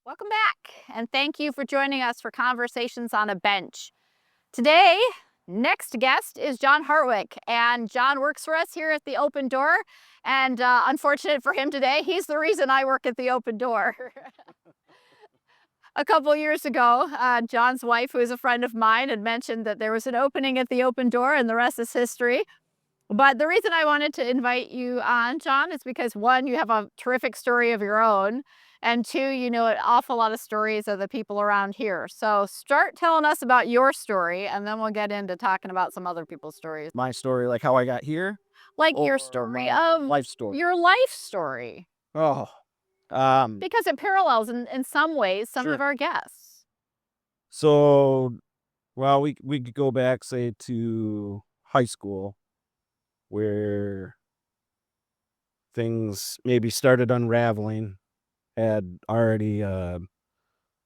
Welcome back, and thank you for joining us for Conversations on a Bench. Today, next guest is Jon Hartwick, and Jon works for us here at the Open Door. And unfortunate for him today, he's the reason I work at the Open Door. A couple years ago, Jon's wife, who is a friend of mine, had mentioned that there was an opening at the Open Door, and the rest is history. But the reason I wanted to invite you on, Jon, is because one, you have a terrific story of your own, and two, you know an awful lot of stories of the people around here. So start telling us about your story, and then we'll get into talking about some other people's stories. My story, like how I got here, Like your or story my of life story. your life story, Oh, because it parallels in some ways some sure. of our guests. So, well, we could go back, say, to high school, where things maybe started unraveling. Had already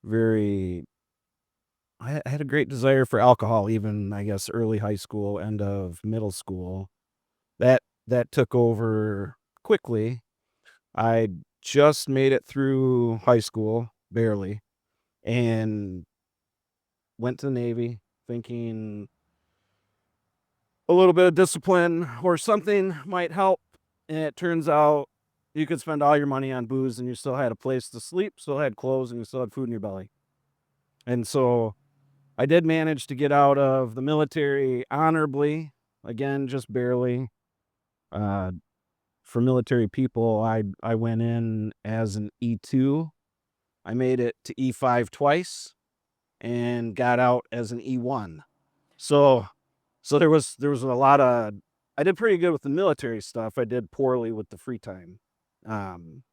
very, I had a great desire for alcohol, even I guess early high school, end of middle school. That took over quickly. I just made it through high school, barely, and went to the Navy thinking a little bit of discipline or something might help. And it turns out you could spend all your money on booze and you still had a place to sleep, still had clothes, and you still had food in your belly. And so I did manage to get out of the military honorably, again, just barely. Uh, for military people, I went in as an E2. I made it to E5 twice and got out as an E1. So there was a lot of, I did pretty good with the military stuff. I did poorly with the free time. Um,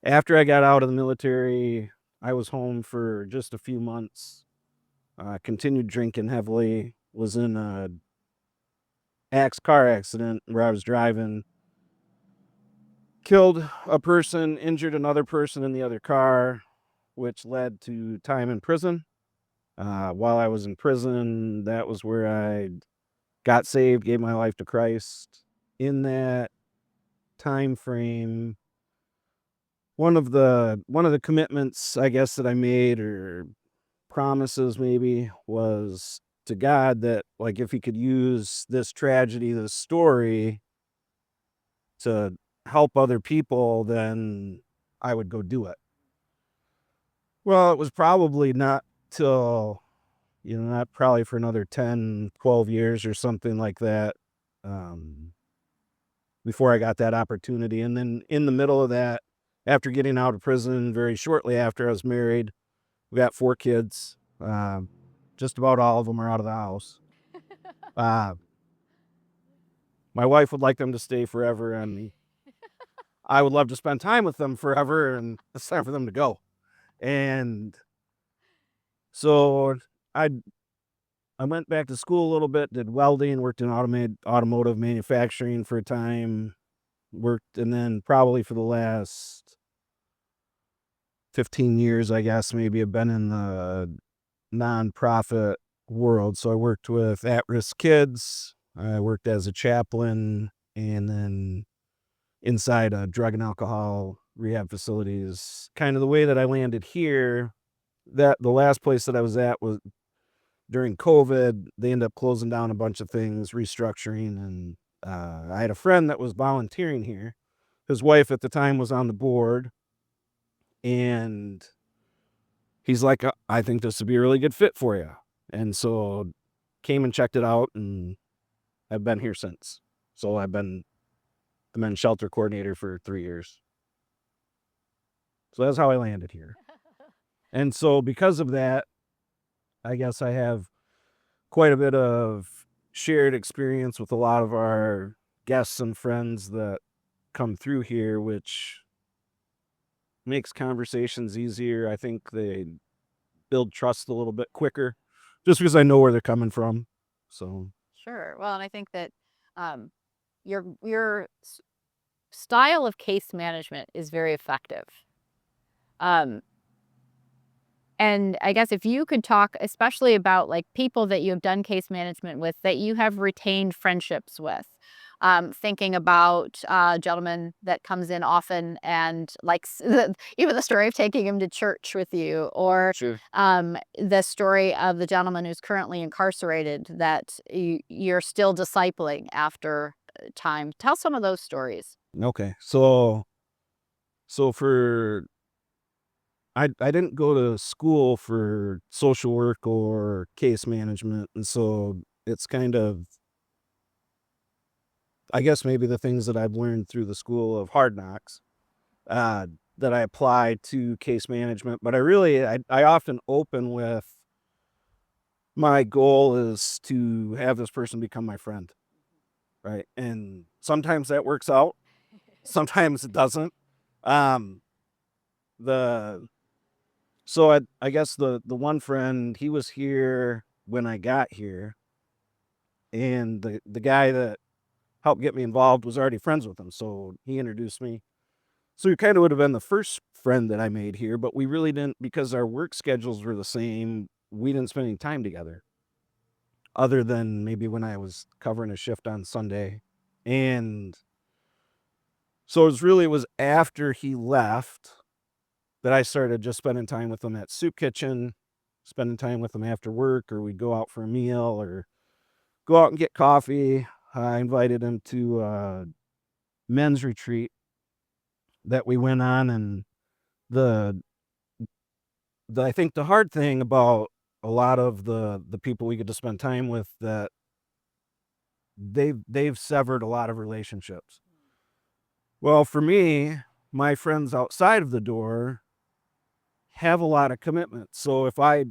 After I got out of the military, I was home for just a few months. Continued drinking heavily. Was in a car accident where I was driving, killed a person, injured another person in the other car, which led to time in prison. While I was in prison, that was where I got saved, gave my life to Christ. In that time frame, one of the commitments, I guess, that I made, or promises maybe, was to God that, like, if he could use this tragedy, this story, to help other people, then I would go do it. Well, it was probably not till, not probably for another 10, 12 years or something like that, um, before I got that opportunity. And then in the middle of that, after getting out of prison, very shortly after, I was married. We got 4 kids. Just about all of them are out of the house. Uh, my wife would like them to stay forever, and I would love to spend time with them forever, and it's time for them to go. And so I I went back to school a little bit, did welding, worked in automotive manufacturing for a time, worked, and then probably for the last 15 years, I guess, maybe, I've been in the nonprofit world. So I worked with at-risk kids. I worked as a chaplain, and then inside drug and alcohol rehab facilities. Kind of the way that I landed here, that the last place that I was at was during COVID. They ended up closing down a bunch of things, restructuring, and I had a friend that was volunteering here. His wife at the time was on the board, and he's like, I think this would be a really good fit for you." And so came and checked it out, and I've been here since. So I've been the men's shelter coordinator for 3 years. So that's how I landed here. And so because of that, I guess I have quite a bit of shared experience with a lot of our guests and friends that come through here, which makes conversations easier. I think they build trust a little bit quicker just because I know where they're coming from. So, Sure. Well, and I think that um, your style of case management is very effective. Um, And I guess if you could talk especially about, like, people that you have done case management with that you have retained friendships with. thinking about a gentleman that comes in often and likes even the story of taking him to church with you, or Sure. the story of the gentleman who's currently incarcerated that you're still discipling after time. Tell some of those stories. Okay. So for I didn't go to school for social work or case management, and so it's kind of, I guess, maybe the things that I've learned through the school of hard knocks, uh, that I apply to case management. But I often open with, my goal is to have this person become my friend, right? And sometimes that works out, sometimes it doesn't. Um, the So I guess the one friend, he was here when I got here, and the guy that helped get me involved was already friends with him, so he introduced me. So he kind of would have been the first friend that I made here, but we really didn't, because our work schedules were the same. We didn't spend any time together, other than maybe when I was covering a shift on Sunday. And so it was after he left that I started just spending time with him at soup kitchen, spending time with him after work, or we'd go out for a meal or go out and get coffee. I invited him to a men's retreat that we went on, and the I think the hard thing about a lot of the people we get to spend time with, that they've severed a lot of relationships. Well, for me, my friends outside of the door have a lot of commitments. So if I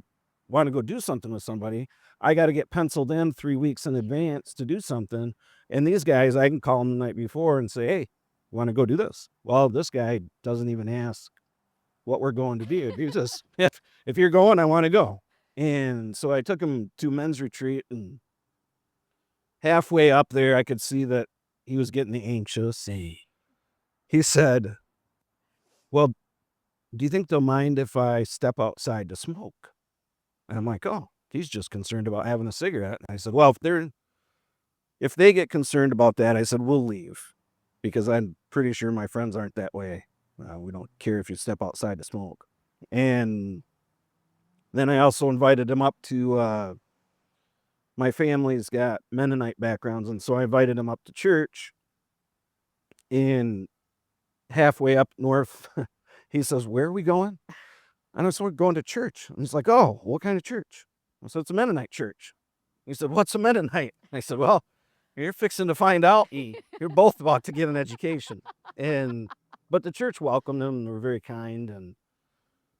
want to go do something with somebody, I got to get penciled in 3 weeks in advance to do something. And these guys, I can call them the night before and say, "Hey, want to go do this?" Well, this guy doesn't even ask what we're going to do. He just, if you're going, I want to go. And so I took him to men's retreat, and halfway up there, I could see that he was getting anxious. He said, "Well, do you think they'll mind if I step outside to smoke?" And I'm like, "Oh, he's just concerned about having a cigarette." And I said, "Well, if they get concerned about that," I said, "we'll leave, because I'm pretty sure my friends aren't that way. We don't care if you step outside to smoke." And then I also invited him up to, my family's got Mennonite backgrounds, and so I invited him up to church. And halfway up north, he says, "Where are we going?" And I said, "We're going to church." And he's like, "Oh, what kind of church?" I said, "It's a Mennonite church." He said, "What's a Mennonite?" I said, "Well, you're fixing to find out. You're both about to get an education." And but the church welcomed him and were very kind, and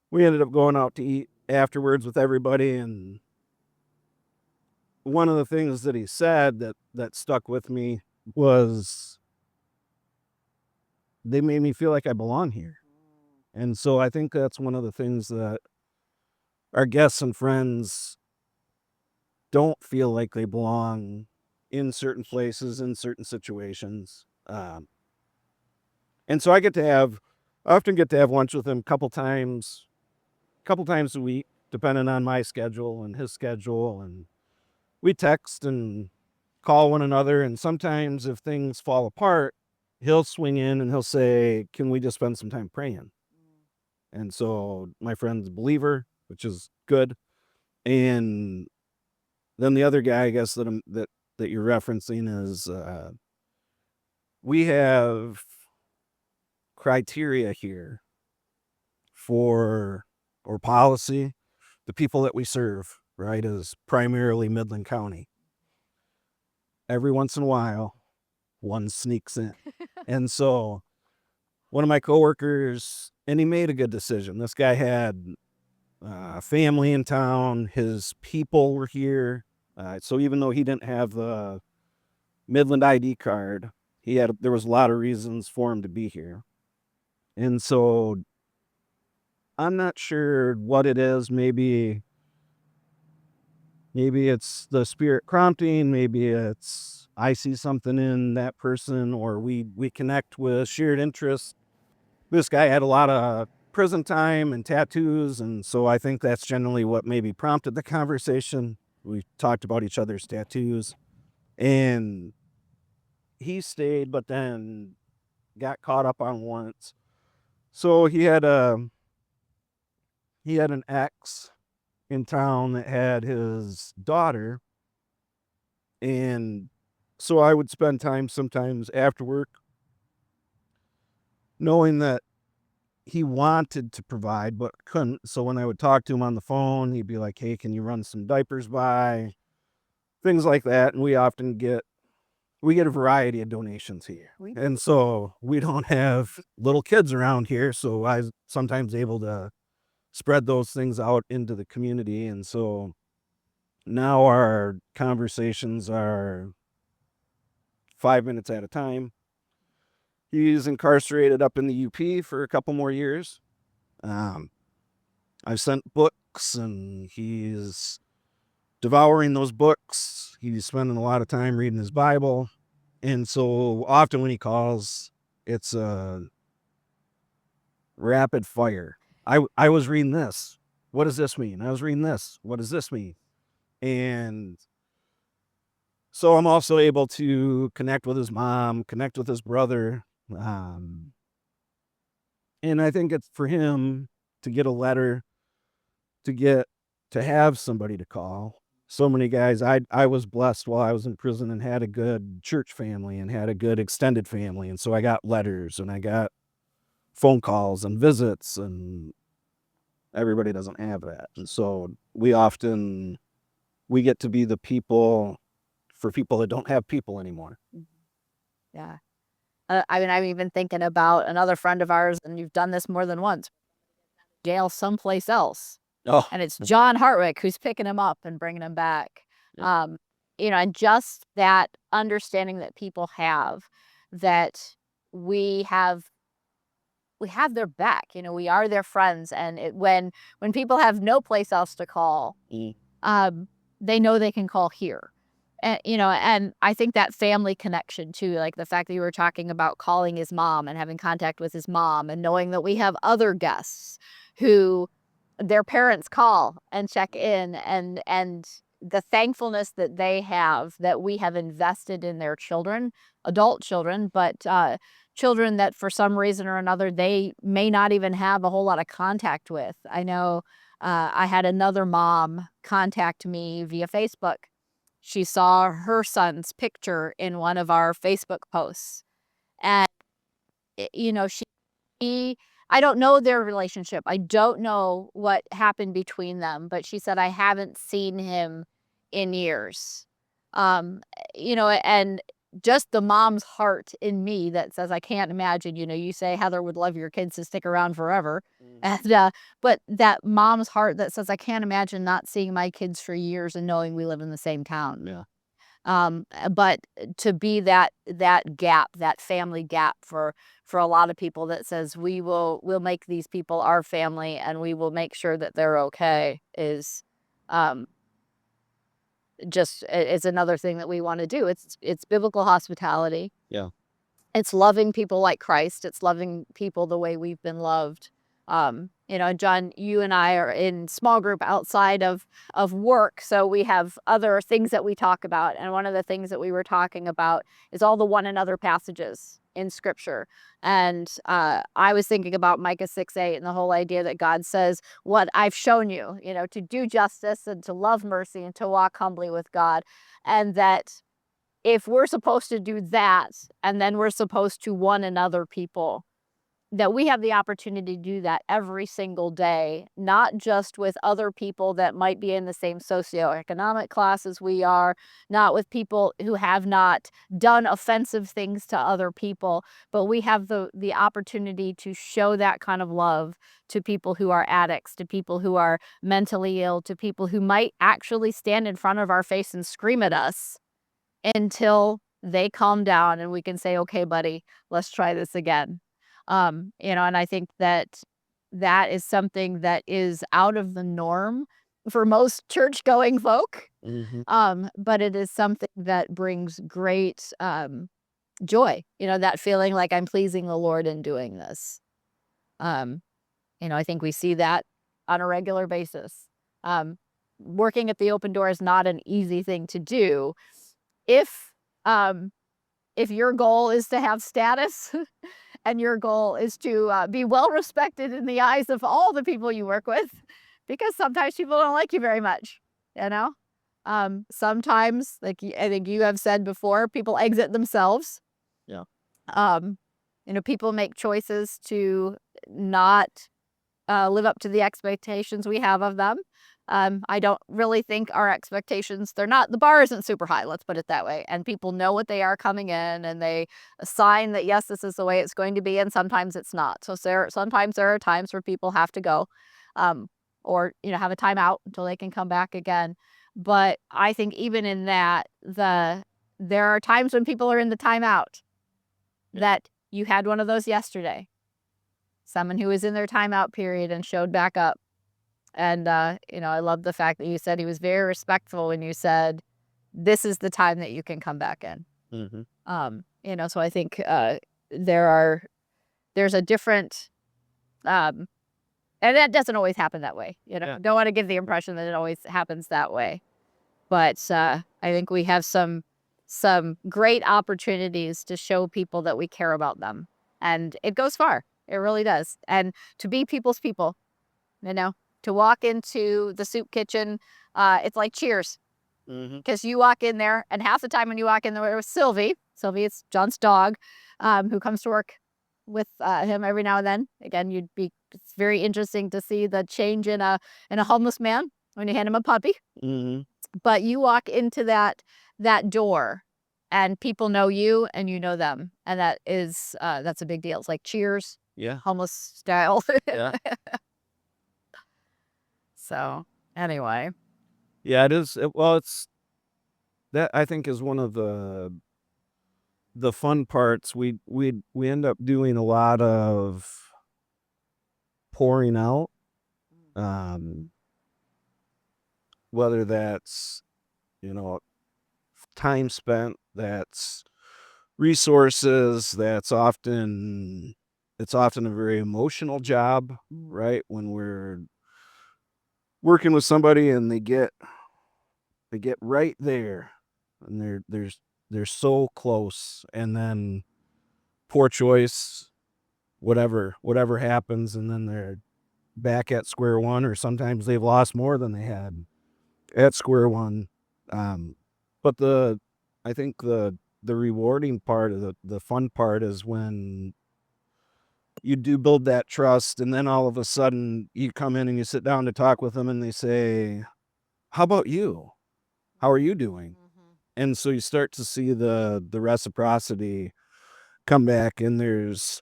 we ended up going out to eat afterwards with everybody. And one of the things that he said that stuck with me was, they made me feel like I belong here. And so I think that's one of the things that our guests and friends don't feel like they belong in certain places, in certain situations. And so I often get to have lunch with him couple times a week, depending on my schedule and his schedule. And we text and call one another. And sometimes if things fall apart, he'll swing in and he'll say, "Can we just spend some time praying?" And so my friend's a believer, which is good. And then the other guy, I guess, that you're referencing is, we have criteria here for, or policy. The people that we serve, right, is primarily Midland County. Every once in a while, one sneaks in. And so one of my coworkers, and he made a good decision. This guy had a family in town. His people were here. So even though he didn't have the Midland ID card, there was a lot of reasons for him to be here. And so I'm not sure what it is. Maybe it's the spirit prompting. Maybe it's, I see something in that person, or we connect with shared interests. This guy had a lot of prison time and tattoos, and so I think that's generally what maybe prompted the conversation. We talked about each other's tattoos, and he stayed, but then got caught up on once. So he had an ex in town that had his daughter, and so I would spend time sometimes after work knowing that he wanted to provide but couldn't. So when I would talk to him on the phone, he'd be like, "Hey, can you run some diapers by?" Things like that, and we get a variety of donations here. And so we don't have little kids around here, so I was sometimes able to spread those things out into the community. And so now our conversations are 5 minutes at a time. He's incarcerated up in the UP for a couple more years. I've sent books, and he's devouring those books. He's spending a lot of time reading his Bible. And so often when he calls, it's a rapid fire. I was reading this. What does this mean? I was reading this. What does this mean? And so I'm also able to connect with his mom, connect with his brother. And I think it's for him to get a letter, to have somebody to call. So many guys, I was blessed while I was in prison and had a good church family and had a good extended family. And so I got letters and I got phone calls and visits, and everybody doesn't have that. And so we get to be the people for people that don't have people anymore. Yeah. I mean, I'm even thinking about another friend of ours, and you've done this more than once. Jail someplace else. Oh, And it's Jon Hartwick who's picking him up and bringing him back. Yeah. And just that understanding that people have, that we have their back. We are their friends, and when people have no place else to call, they know they can call here. And I think that family connection too, like the fact that you were talking about calling his mom and having contact with his mom, and knowing that we have other guests who their parents call and check in, and the thankfulness that they have that we have invested in their children, adult children, but children that for some reason or another they may not even have a whole lot of contact with. I know I had another mom contact me via Facebook. She saw her son's picture in one of our Facebook posts, and I don't know their relationship. I don't know what happened between them, but she said, I haven't seen him in years. And just the mom's heart in me that says, I can't imagine, you say Heather would love your kids to stick around forever. And, but that mom's heart that says, I can't imagine not seeing my kids for years and knowing we live in the same town. Yeah. But to be that gap, that family gap for a lot of people that says we'll make these people our family and we will make sure that they're okay is just is another thing that we want to do. It's biblical hospitality. Yeah. It's loving people like Christ. It's loving people the way we've been loved. John, you and I are in small group outside of work, so we have other things that we talk about. And one of the things that we were talking about is all the one another passages in Scripture. And I was thinking about Micah 6:8 and the whole idea that God says, what I've shown you, to do justice and to love mercy and to walk humbly with God. And that if we're supposed to do that, and then we're supposed to one another people, that we have the opportunity to do that every single day, not just with other people that might be in the same socioeconomic class as we are, not with people who have not done offensive things to other people, but we have the opportunity to show that kind of love to people who are addicts, to people who are mentally ill, to people who might actually stand in front of our face and scream at us until they calm down and we can say, okay, buddy, let's try this again. And I think that is something that is out of the norm for most church-going folk. But it is something that brings great joy, that feeling like I'm pleasing the Lord in doing this. I think we see that on a regular basis. Working at the open door is not an easy thing to do if if your goal is to have status and your goal is to be well respected in the eyes of all the people you work with, because sometimes people don't like you very much, you know? Sometimes, like I think you have said before, people exit themselves. Yeah. Um, people make choices to not live up to the expectations we have of them. I don't really think our expectations, the bar isn't super high, let's put it that way. And people know what they are coming in and they assign that, yes, this is the way it's going to be. And sometimes it's not. So sometimes there are times where people have to go or, have a timeout until they can come back again. But I think even in that, there are times when people are in the timeout that you had one of those yesterday. Someone who was in their timeout period and showed back up. And, I love the fact that you said he was very respectful when you said, this is the time that you can come back in. So I think there's a different, and that doesn't always happen that way. Don't want to give the impression that it always happens that way. But I think we have some great opportunities to show people that we care about them. And it goes far. It really does. And to be people's people, to walk into the soup kitchen, it's like Cheers. Because you walk in there, and half the time when you walk in there with Sylvie, it's John's dog, who comes to work with him every now and then. Again, it's very interesting to see the change in a homeless man when you hand him a puppy. But you walk into that door, and people know you and you know them, and that's a big deal. It's like Cheers, homeless style. Yeah. So anyway, Yeah, it is. Well, it's that I think is one of the fun parts. We end up doing a lot of pouring out, whether that's time spent, that's resources, it's often a very emotional job, right? When we're working with somebody and they get right there and they're so close, and then poor choice, whatever happens, and then they're back at square one, or sometimes they've lost more than they had at square one. But I think the rewarding part of the fun part is when you do build that trust, and then all of a sudden you come in and you sit down to talk with them and they say, how about you? How are you doing? And so you start to see the reciprocity come back, and there's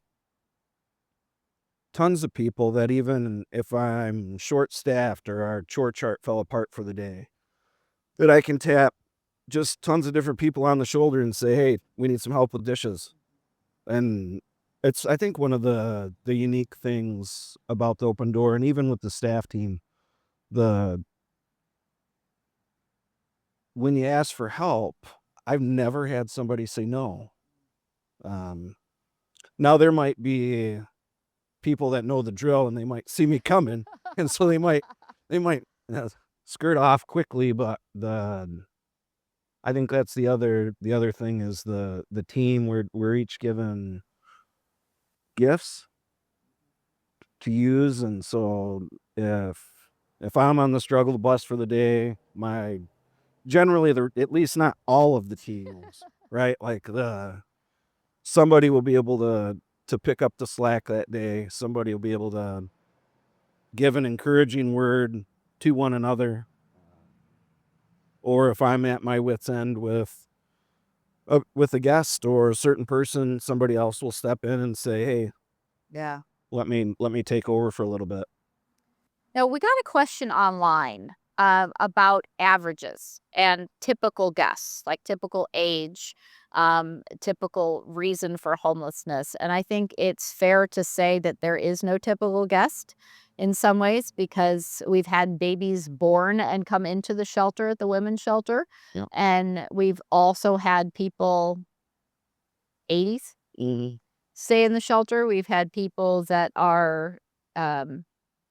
tons of people that, even if I'm short staffed or our chore chart fell apart for the day, that I can tap just tons of different people on the shoulder and say, hey, we need some help with dishes. And it's, I think, one of the unique things about the Open Door, and even with the staff team, when you ask for help, I've never had somebody say no. Now there might be people that know the drill and they might see me coming, and so they might skirt off quickly. But I think that's the other thing is the team. We're each given gifts to use, and so if I'm on the struggle bus for the day, generally at least not all of the teams, right? Like somebody will be able to pick up the slack that day. Somebody will be able to give an encouraging word to one another. Or if I'm at my wit's end with a guest or a certain person, somebody else will step in and say, hey, yeah. let me take over for a little bit. Now, we got a question online about averages and typical guests, like typical age, typical reason for homelessness. And I think it's fair to say that there is no typical guest in some ways, because we've had babies born and come into the shelter, at the women's shelter. Yeah. And we've also had people 80s stay in the shelter. We've had people that are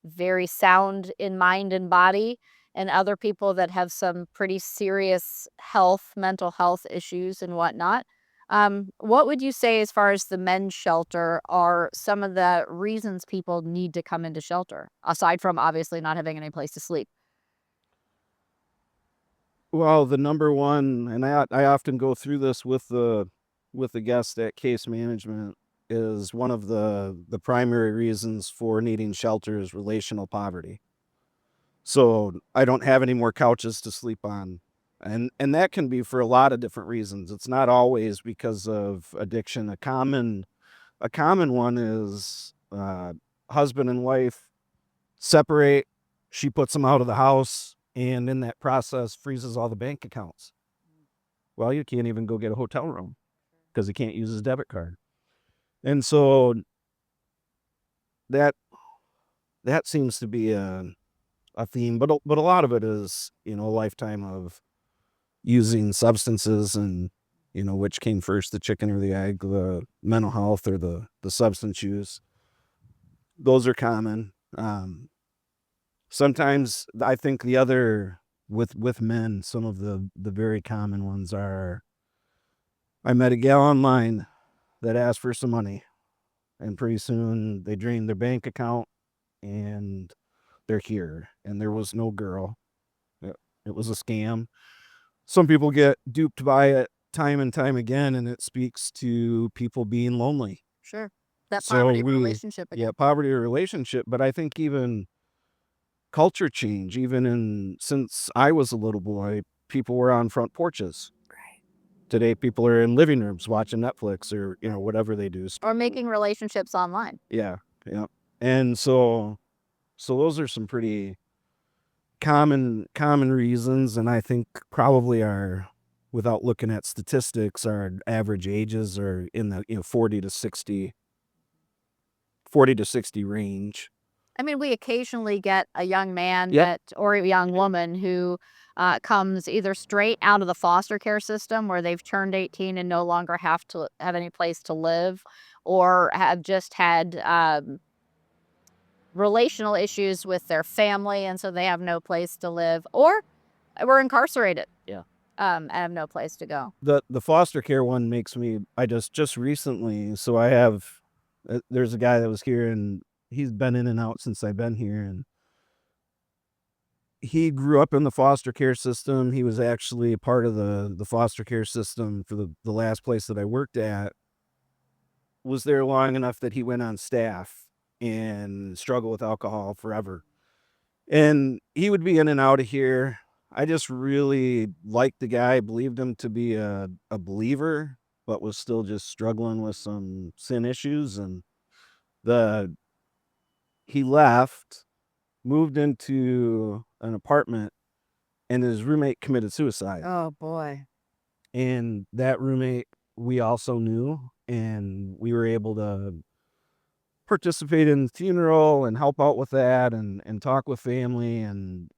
very sound in mind and body, and other people that have some pretty serious mental health issues and whatnot. What would you say as far as the men's shelter are some of the reasons people need to come into shelter, aside from obviously not having any place to sleep? Well, the number one, and I often go through this with the guest at case management, is one of the primary reasons for needing shelter is relational poverty. So I don't have any more couches to sleep on. And that can be for a lot of different reasons. It's not always because of addiction. A common one is husband and wife separate. She puts them out of the house, and in that process freezes all the bank accounts. Well, you can't even go get a hotel room because he can't use his debit card. And so that that seems to be a theme, but a lot of it is, a lifetime of using substances, and which came first, the chicken or the egg, the mental health or the substance use. Those are common. Sometimes I think the other, with men, some of the very common ones are, I met a gal online that asked for some money, and pretty soon they drained their bank account, and they're here, and there was no girl. It was a scam. Some people get duped by it time and time again, and it speaks to people being lonely. Sure. That So poverty relationship yeah, again. poverty or relationship, but I think even culture change, since I was a little boy, people were on front porches. Right. Today, people are in living rooms watching Netflix or, whatever they do. Or making relationships online. Yeah, yeah. And so those are some pretty common reasons, and I think probably are, without looking at statistics, our average ages are in the 40 to 60 range. I mean, we occasionally get a young man Yep. or a young woman who comes either straight out of the foster care system where they've turned 18 and no longer have to have any place to live, or have just had relational issues with their family, and so they have no place to live, or were incarcerated. Yeah. And have no place to go. The foster care one makes me, I just recently, so I have, there's a guy that was here, and he's been in and out since I've been here, and he grew up in the foster care system. He was actually a part of the foster care system for the last place that I worked at. Was there long enough that he went on staff and struggled with alcohol forever. And he would be in and out of here. I just really liked the guy, believed him to be a believer, but was still just struggling with some sin issues. And the he left, moved into an apartment, and his roommate committed suicide. Oh boy. And that roommate we also knew, and we were able to participate in the funeral and help out with that, and talk with family, and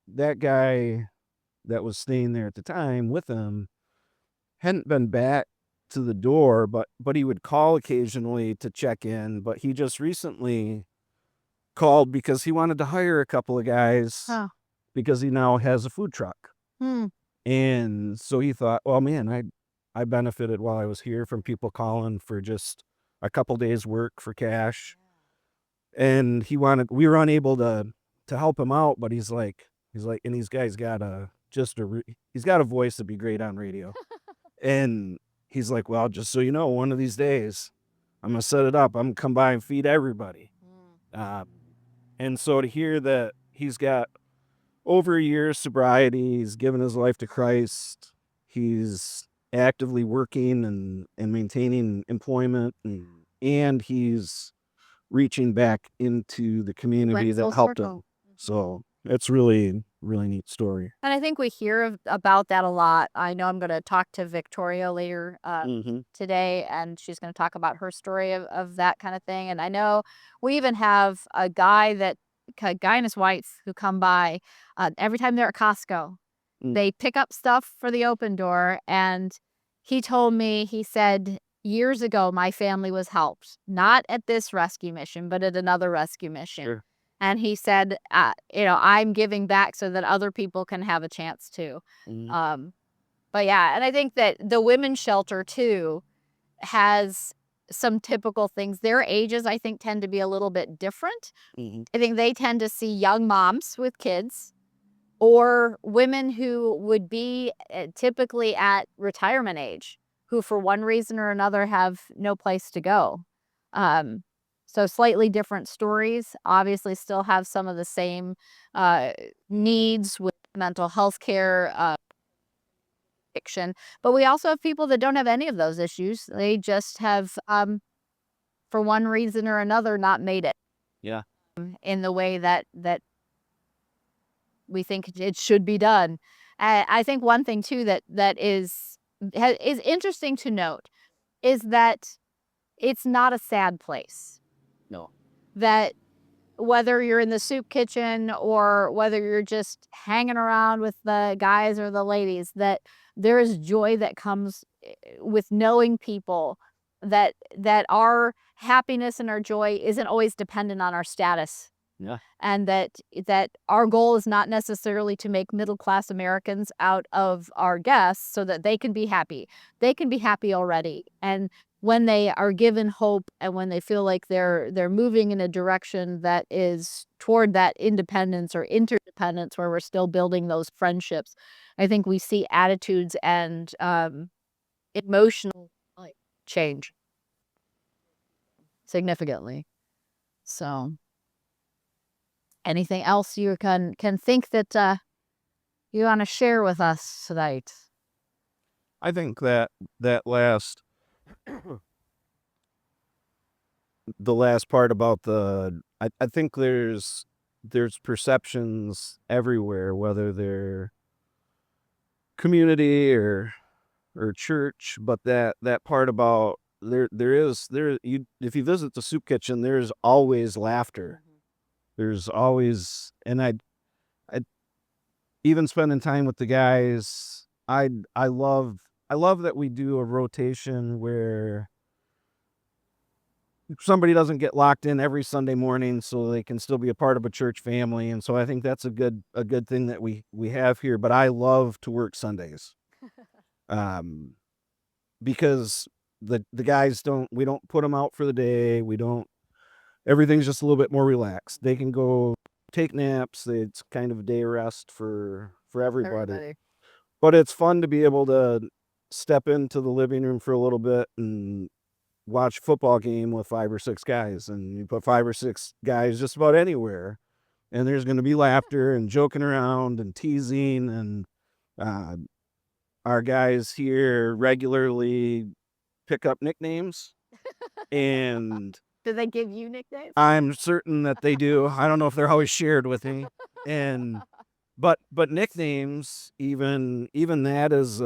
that guy that was staying there at the time with him hadn't been back to the door, but he would call occasionally to check in. But he just recently called because he wanted to hire a couple of guys, Huh. because he now has a food truck. Hmm. And so he thought, well, man, I benefited while I was here from people calling for just a couple days work for cash. And we were unable to help him out, but he's like, and these guys got he's got a voice that'd be great on radio. And he's like, well, just so you know, one of these days I'm gonna set it up. I'm gonna come by and feed everybody. And so to hear that he's got over a year's sobriety, he's given his life to Christ, he's actively working and maintaining employment, and he's reaching back into the community Went full that helped him. circle. So it's really, really neat story. And I think we hear about that a lot. I know I'm going to talk to Victoria later today, and she's going to talk about her story of that kind of thing. And I know we even have a guy and his wife who come by every time they're at Costco. Mm. They pick up stuff for the open door, and he told me, he said, years ago, my family was helped, not at this rescue mission, but at another rescue mission. Sure. And he said, I'm giving back so that other people can have a chance too. Mm. But yeah, and I think that the women's shelter too has some typical things. Their ages, I think, tend to be a little bit different. I think they tend to see young moms with kids or women who would be typically at retirement age, who for one reason or another have no place to go. Um, so slightly different stories, obviously still have some of the same uh, needs with mental health care, addiction, but we also have people that don't have any of those issues. They just have, for one reason or another, not made it. Yeah. In the way that we think it should be done. I think one thing too that is interesting to note is that it's not a sad place. No. That whether you're in the soup kitchen or whether you're just hanging around with the guys or the ladies, that there is joy that comes with knowing people, that our happiness and our joy isn't always dependent on our status, Yeah. and that our goal is not necessarily to make middle class Americans out of our guests so that they can be happy. They can be happy already. And when they are given hope and when they feel like they're moving in a direction that is toward that independence or interdependence where we're still building those friendships, I think we see attitudes and emotional change significantly. So anything else you can think that you want to share with us tonight? I think that last the last part about I think there's perceptions everywhere, whether they're community or church, but that part about you if you visit the soup kitchen, there's always laughter. There's always, and I even spending time with the guys, I love that we do a rotation where somebody doesn't get locked in every Sunday morning so they can still be a part of a church family. And so I think that's a good thing that we have here. But I love to work Sundays. Because the guys we don't put them out for the day. We don't, everything's just a little bit more relaxed. They can go take naps. It's kind of a day rest for everybody. But it's fun to be able to step into the living room for a little bit and watch a football game with 5 or 6 guys, and you put 5 or 6 guys just about anywhere, and there's going to be laughter and joking around and teasing, and our guys here regularly pick up nicknames, and Do they give you nicknames? I'm certain that they do. I don't know if they're always shared with me, and but nicknames, even that is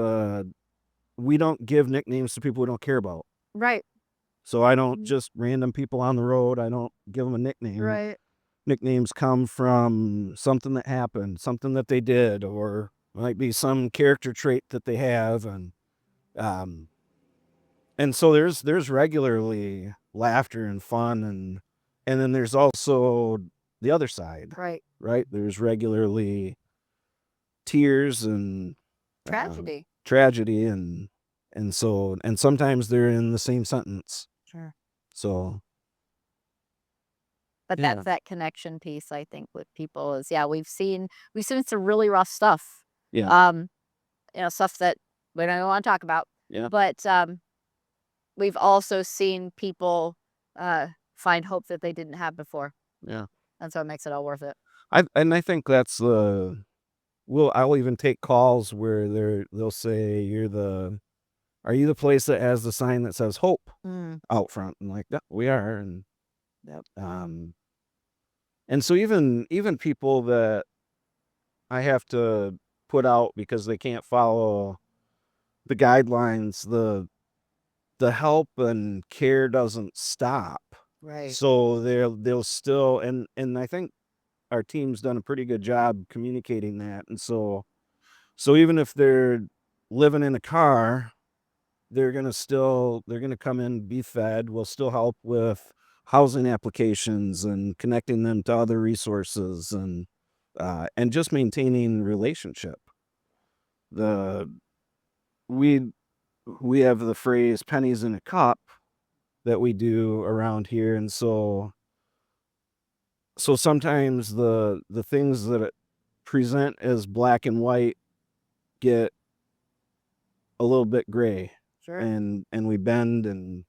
we don't give nicknames to people we don't care about. Right. So I don't just random people on the road, I don't give them a nickname. Right. Nicknames come from something that happened, something that they did, or might be some character trait that they have, and so there's regularly laughter and fun, and then there's also the other side. Right? There's regularly tears and tragedy, and so, and sometimes they're in the same sentence. Sure. So, but that's that connection piece, I think, with people is, yeah, we've seen some really rough stuff. Yeah. Stuff that we don't want to talk about. Yeah. But we've also seen people find hope that they didn't have before. Yeah. And so it makes it all worth it. I think that's I'll even take calls where they'll say, are you the place that has the sign that says hope out front? And like, yeah, we are. And and so even people that I have to put out because they can't follow the guidelines, the help and care doesn't stop. Right. So they'll still, and I think our team's done a pretty good job communicating that. And so even if they're living in a car, they're going to come in, be fed. We'll still help with housing applications and connecting them to other resources, and just maintaining relationship. we have the phrase pennies in a cup that we do around here, and so sometimes the things that present as black and white get a little bit gray. Sure. And we bend and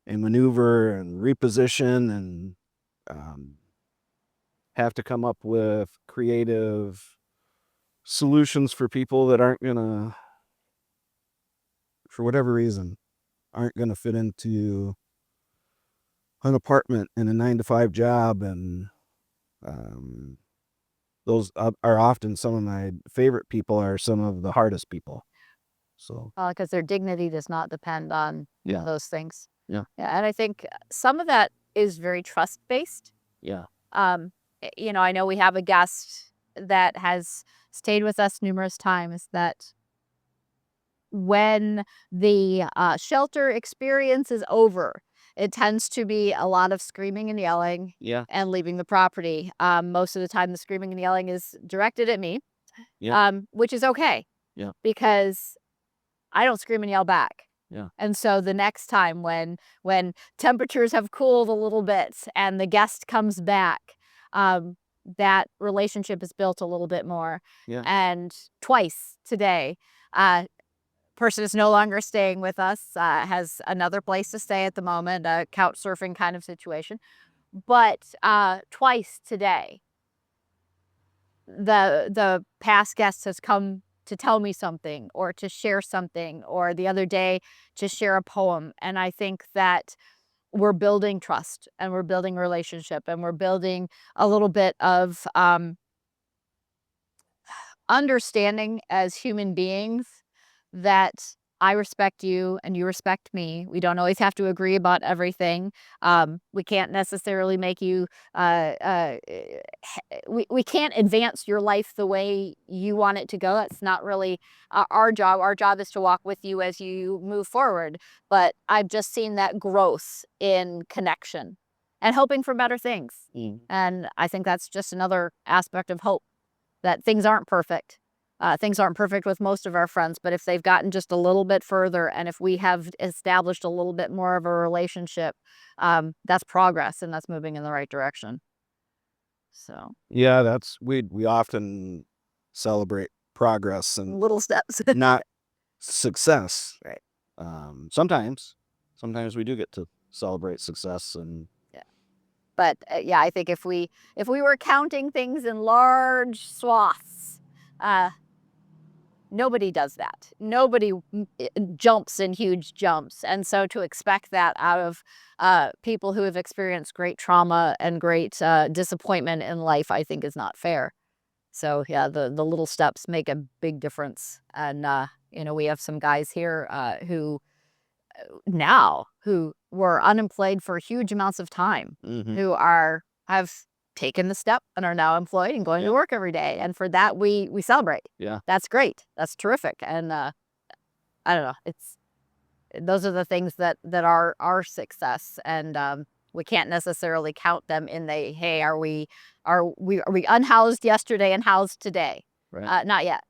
maneuver and reposition and have to come up with creative solutions for people that aren't gonna, for whatever reason, aren't gonna fit into an apartment and a 9-to-5 job. And those are often some of my favorite people, are some of the hardest people. So Because their dignity does not depend on yeah, those things. yeah, Yeah, and I think some of that is very trust-based. yeah, You know, I know we have a guest that has stayed with us numerous times that when the shelter experience is over, it tends to be a lot of screaming and yelling yeah, and leaving the property. Most of the time, the screaming and yelling is directed at me, yeah, which is okay yeah, because I don't scream and yell back. yeah, And so the next time when temperatures have cooled a little bit and the guest comes back, that relationship is built a little bit more. yeah, And twice today, person is no longer staying with us, has another place to stay at the moment, a couch surfing kind of situation. But twice today, the past guest has come to tell me something or to share something, or the other day to share a poem. And I think that we're building trust and we're building relationship and we're building a little bit of understanding as human beings that I respect you and you respect me. We don't always have to agree about everything. We can't necessarily make you, we can't advance your life the way you want it to go. That's not really our job. Our job is to walk with you as you move forward. But I've just seen that growth in connection and hoping for better things. And I think that's just another aspect of hope, that things aren't perfect. Things aren't perfect with most of our friends, but if they've gotten just a little bit further and if we have established a little bit more of a relationship, that's progress and that's moving in the right direction. So yeah. That's we often celebrate progress and little steps. not success. Right. Sometimes we do get to celebrate success. And Yeah. But yeah, I think if we were counting things in large swaths, nobody does that. Nobody jumps in huge jumps. And so to expect that out of people who have experienced great trauma and great disappointment in life, I think is not fair. So yeah, the little steps make a big difference. And you know, we have some guys here who were unemployed for huge amounts of time, who have taken the step and are now employed and going to work every day. And for that, we celebrate. yeah, That's great. That's terrific. And I don't know. Those are the things that are our success. And we can't necessarily count them in the, hey, are we unhoused yesterday and housed today? right, Not yet.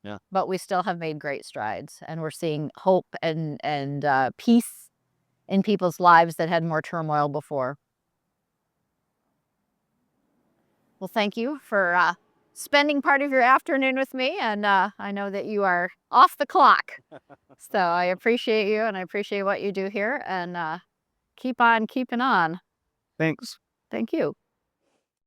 yeah, But we still have made great strides, and we're seeing hope and peace in people's lives that had more turmoil before. Well, thank you for spending part of your afternoon with me, and I know that you are off the clock. So I appreciate you, and I appreciate what you do here, and keep on keeping on. thanks. Thank you.